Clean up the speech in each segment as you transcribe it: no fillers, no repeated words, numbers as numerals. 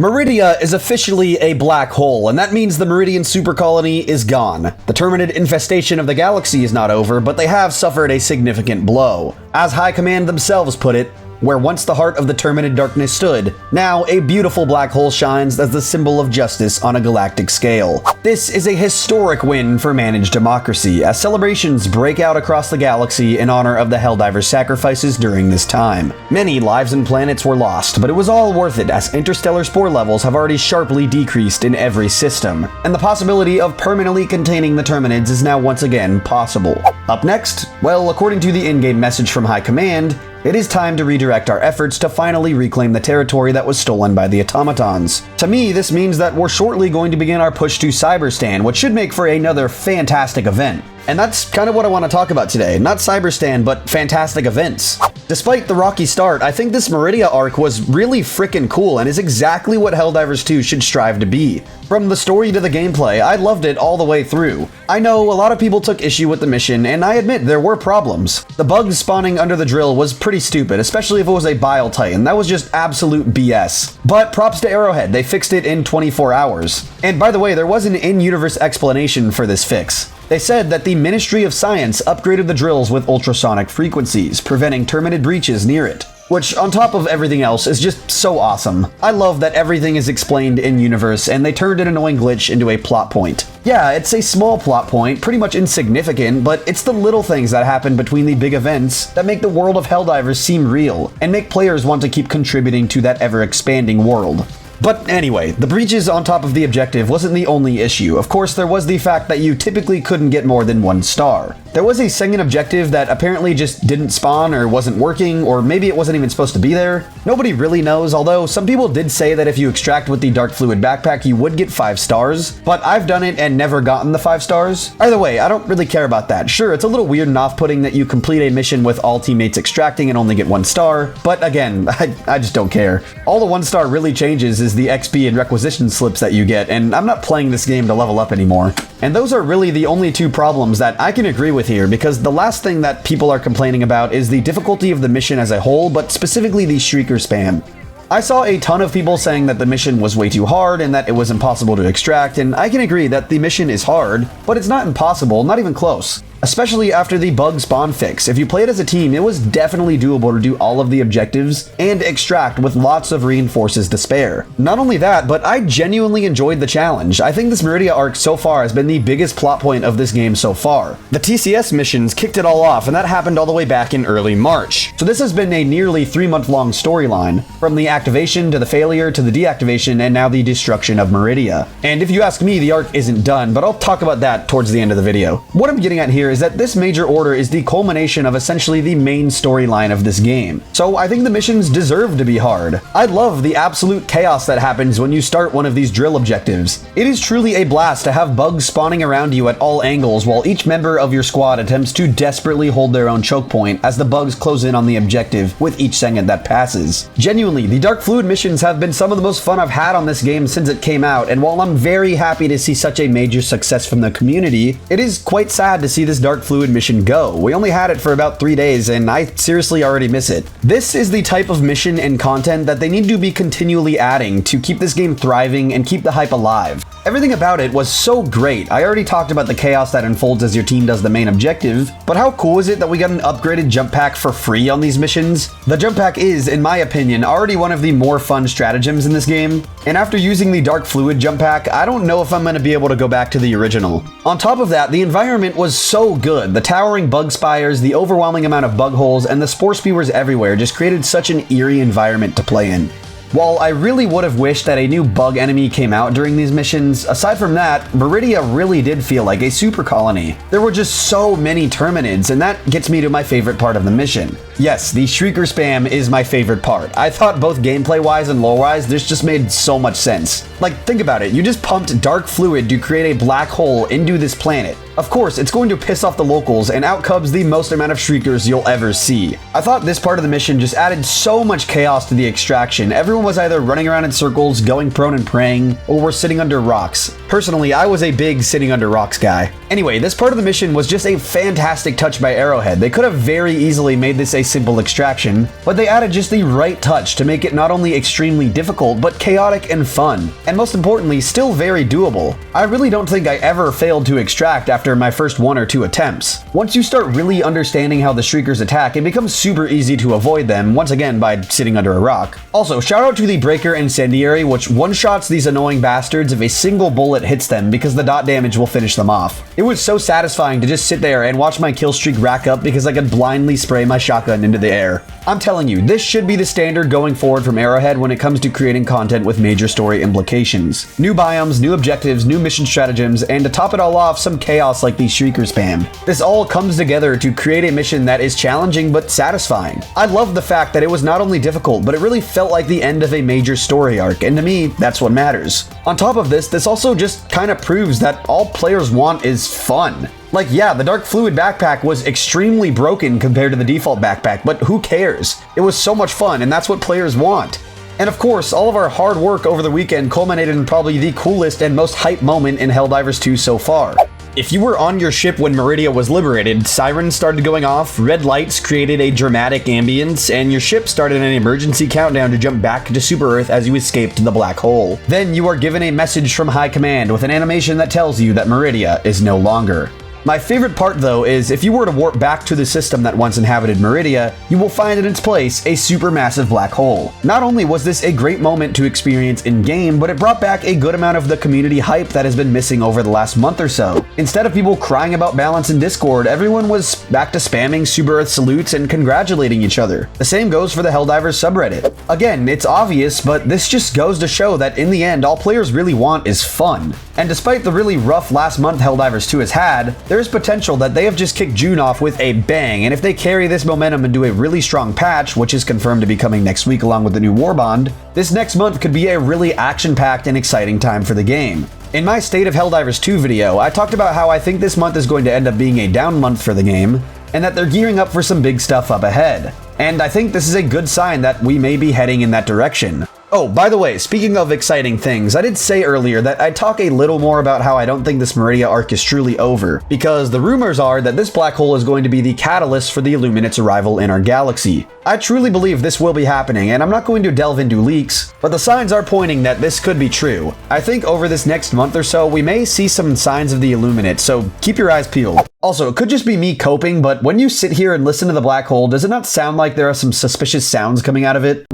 Meridia is officially a black hole, and that means the Meridian super colony is gone. The Terminid infestation of the galaxy is not over, but they have suffered a significant blow. As High Command themselves put it, where once the heart of the Terminid darkness stood, now a beautiful black hole shines as the symbol of justice on a galactic scale. This is a historic win for managed democracy, as celebrations break out across the galaxy in honor of the Helldivers' sacrifices during this time. Many lives and planets were lost, but it was all worth it as interstellar spore levels have already sharply decreased in every system, and the possibility of permanently containing the Terminids is now once again possible. Up next, well, according to the in-game message from High Command, it is time to redirect our efforts to finally reclaim the territory that was stolen by the automatons. To me, this means that we're shortly going to begin our push to Cyberstan, which should make for another fantastic event. And that's kind of what I want to talk about today. Not Cyberstan, but fantastic events. Despite the rocky start, I think this Meridia arc was really frickin' cool and is exactly what Helldivers 2 should strive to be. From the story to the gameplay, I loved it all the way through. I know a lot of people took issue with the mission, and I admit there were problems. The bugs spawning under the drill was pretty stupid, especially if it was a Bile Titan. That was just absolute BS. But props to Arrowhead, they fixed it in 24 hours. And by the way, there was an in-universe explanation for this fix. They said that the Ministry of Science upgraded the drills with ultrasonic frequencies, preventing Terminid breaches near it. Which, on top of everything else, is just so awesome. I love that everything is explained in-universe, and they turned an annoying glitch into a plot point. Yeah, it's a small plot point, pretty much insignificant, but it's the little things that happen between the big events that make the world of Helldivers seem real, and make players want to keep contributing to that ever-expanding world. But anyway, the breaches on top of the objective wasn't the only issue. Of course, there was the fact that you typically couldn't get more than 1 star. There was a second objective that apparently just didn't spawn or wasn't working, or maybe it wasn't even supposed to be there. Nobody really knows, although some people did say that if you extract with the Dark Fluid backpack, you would get 5 stars, but I've done it and never gotten the 5 stars. Either way, I don't really care about that. Sure, it's a little weird and off-putting that you complete a mission with all teammates extracting and only get 1 star, but again, I just don't care. All the 1 star really changes is the XP and requisition slips that you get, and I'm not playing this game to level up anymore. And those are really the only 2 problems that I can agree with here, because the last thing that people are complaining about is the difficulty of the mission as a whole, but specifically the Shrieker spam. I saw a ton of people saying that the mission was way too hard and that it was impossible to extract, and I can agree that the mission is hard, but it's not impossible, not even close. Especially after the bug spawn fix. If you played as a team, it was definitely doable to do all of the objectives and extract with lots of reinforces to spare. Not only that, but I genuinely enjoyed the challenge. I think this Meridia arc so far has been the biggest plot point of this game so far. The TCS missions kicked it all off, and that happened all the way back in early March. So this has been a nearly 3-month-long storyline, from the activation to the failure to the deactivation and now the destruction of Meridia. And if you ask me, the arc isn't done, but I'll talk about that towards the end of the video. What I'm getting at here is that this major order is the culmination of essentially the main storyline of this game. So I think the missions deserve to be hard. I love the absolute chaos that happens when you start one of these drill objectives. It is truly a blast to have bugs spawning around you at all angles while each member of your squad attempts to desperately hold their own choke point as the bugs close in on the objective with each second that passes. Genuinely, the Dark Fluid missions have been some of the most fun I've had on this game since it came out, and while I'm very happy to see such a major success from the community, it is quite sad to see this Dark Fluid mission go. We only had it for about 3 days, and I seriously already miss it. This is the type of mission and content that they need to be continually adding to keep this game thriving and keep the hype alive. Everything about it was so great. I already talked about the chaos that unfolds as your team does the main objective, but how cool is it that we got an upgraded jump pack for free on these missions? The jump pack is, in my opinion, already one of the more fun stratagems in this game, and after using the Dark Fluid jump pack, I don't know if I'm going to be able to go back to the original. On top of that, the environment was so good. The towering bug spires, the overwhelming amount of bug holes, and the spore spewers everywhere just created such an eerie environment to play in. While I really would have wished that a new bug enemy came out during these missions, aside from that, Meridia really did feel like a super colony. There were just so many Terminids, and that gets me to my favorite part of the mission. Yes, the Shrieker spam is my favorite part. I thought both gameplay-wise and lore-wise, this just made so much sense. Like, think about it, you just pumped Dark Fluid to create a black hole into this planet. Of course, it's going to piss off the locals, and out comes the most amount of Shriekers you'll ever see. I thought this part of the mission just added so much chaos to the extraction. Everyone was either running around in circles, going prone and praying, or were sitting under rocks. Personally, I was a big sitting under rocks guy. Anyway, this part of the mission was just a fantastic touch by Arrowhead. They could have very easily made this a a simple extraction, but they added just the right touch to make it not only extremely difficult, but chaotic and fun, and most importantly, still very doable. I really don't think I ever failed to extract after my first 1 or 2 attempts. Once you start really understanding how the Shriekers attack, it becomes super easy to avoid them, once again by sitting under a rock. Also, shout out to the Breaker Incendiary, which one-shots these annoying bastards if a single bullet hits them because the dot damage will finish them off. It was so satisfying to just sit there and watch my kill streak rack up because I could blindly spray my shotgun into the air. I'm telling you, this should be the standard going forward from Arrowhead when it comes to creating content with major story implications. New biomes, new objectives, new mission stratagems, and to top it all off, some chaos like these Shrieker spam. This all comes together to create a mission that is challenging but satisfying. I love the fact that it was not only difficult, but it really felt like the end of a major story arc, and to me, that's what matters. On top of this also just kind of proves that all players want is fun. Like, yeah, the Dark Fluid backpack was extremely broken compared to the default backpack, but who cares? It was so much fun, and that's what players want. And of course, all of our hard work over the weekend culminated in probably the coolest and most hype moment in Helldivers 2 so far. If you were on your ship when Meridia was liberated, sirens started going off, red lights created a dramatic ambience, and your ship started an emergency countdown to jump back to Super Earth as you escaped the black hole. Then you are given a message from High Command with an animation that tells you that Meridia is no longer. My favorite part, though, is if you were to warp back to the system that once inhabited Meridia, you will find in its place a supermassive black hole. Not only was this a great moment to experience in-game, but it brought back a good amount of the community hype that has been missing over the last month or so. Instead of people crying about balance in Discord, everyone was back to spamming Super Earth salutes and congratulating each other. The same goes for the Helldivers subreddit. Again, it's obvious, but this just goes to show that in the end, all players really want is fun. And despite the really rough last month Helldivers 2 has had, there's potential that they have just kicked June off with a bang, and if they carry this momentum into a really strong patch, which is confirmed to be coming next week along with the new Warbond, this next month could be a really action-packed and exciting time for the game. In my State of Helldivers 2 video, I talked about how I think this month is going to end up being a down month for the game, and that they're gearing up for some big stuff up ahead. And I think this is a good sign that we may be heading in that direction. Oh, by the way, speaking of exciting things, I did say earlier that I'd talk a little more about how I don't think this Meridia arc is truly over, because the rumors are that this black hole is going to be the catalyst for the Illuminate's arrival in our galaxy. I truly believe this will be happening, and I'm not going to delve into leaks, but the signs are pointing that this could be true. I think over this next month or so, we may see some signs of the Illuminate, so keep your eyes peeled. Also, it could just be me coping, but when you sit here and listen to the black hole, does it not sound like there are some suspicious sounds coming out of it?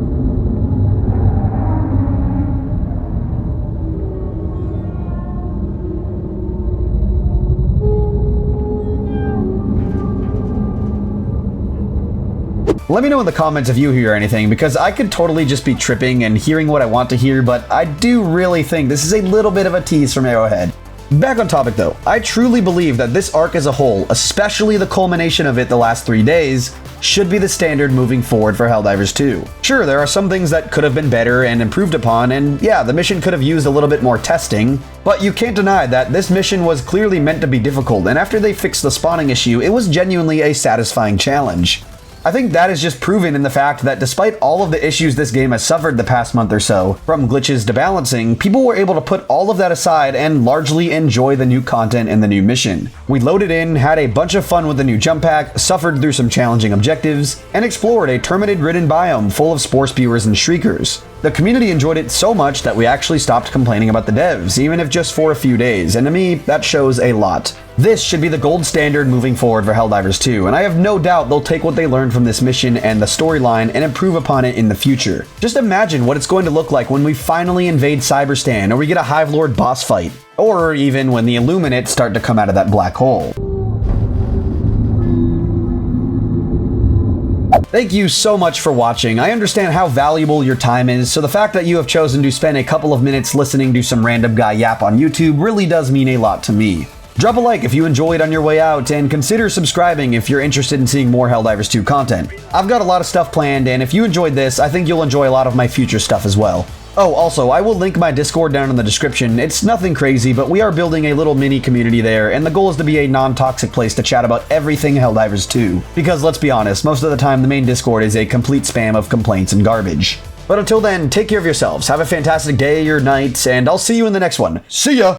Let me know in the comments if you hear anything, because I could totally just be tripping and hearing what I want to hear, but I do really think this is a little bit of a tease from Arrowhead. Back on topic though, I truly believe that this arc as a whole, especially the culmination of it the last 3 days, should be the standard moving forward for Helldivers 2. Sure, there are some things that could have been better and improved upon, and yeah, the mission could have used a little bit more testing, but you can't deny that this mission was clearly meant to be difficult, and after they fixed the spawning issue, it was genuinely a satisfying challenge. I think that is just proven in the fact that despite all of the issues this game has suffered the past month or so, from glitches to balancing, people were able to put all of that aside and largely enjoy the new content and the new mission. We loaded in, had a bunch of fun with the new jump pack, suffered through some challenging objectives, and explored a terminid-ridden biome full of spore spewers and shriekers. The community enjoyed it so much that we actually stopped complaining about the devs, even if just for a few days, and to me, that shows a lot. This should be the gold standard moving forward for Helldivers 2, and I have no doubt they'll take what they learned from this mission and the storyline and improve upon it in the future. Just imagine what it's going to look like when we finally invade Cyberstan, or we get a Hive Lord boss fight, or even when the Illuminates start to come out of that black hole. Thank you so much for watching. I understand how valuable your time is, so the fact that you have chosen to spend a couple of minutes listening to some random guy yap on YouTube really does mean a lot to me. Drop a like if you enjoyed on your way out, and consider subscribing if you're interested in seeing more Helldivers 2 content. I've got a lot of stuff planned, and if you enjoyed this, I think you'll enjoy a lot of my future stuff as well. Oh, also, I will link my Discord down in the description. It's nothing crazy, but we are building a little mini community there, and the goal is to be a non-toxic place to chat about everything Helldivers 2. Because let's be honest, most of the time the main Discord is a complete spam of complaints and garbage. But until then, take care of yourselves, have a fantastic day or night, and I'll see you in the next one. See ya!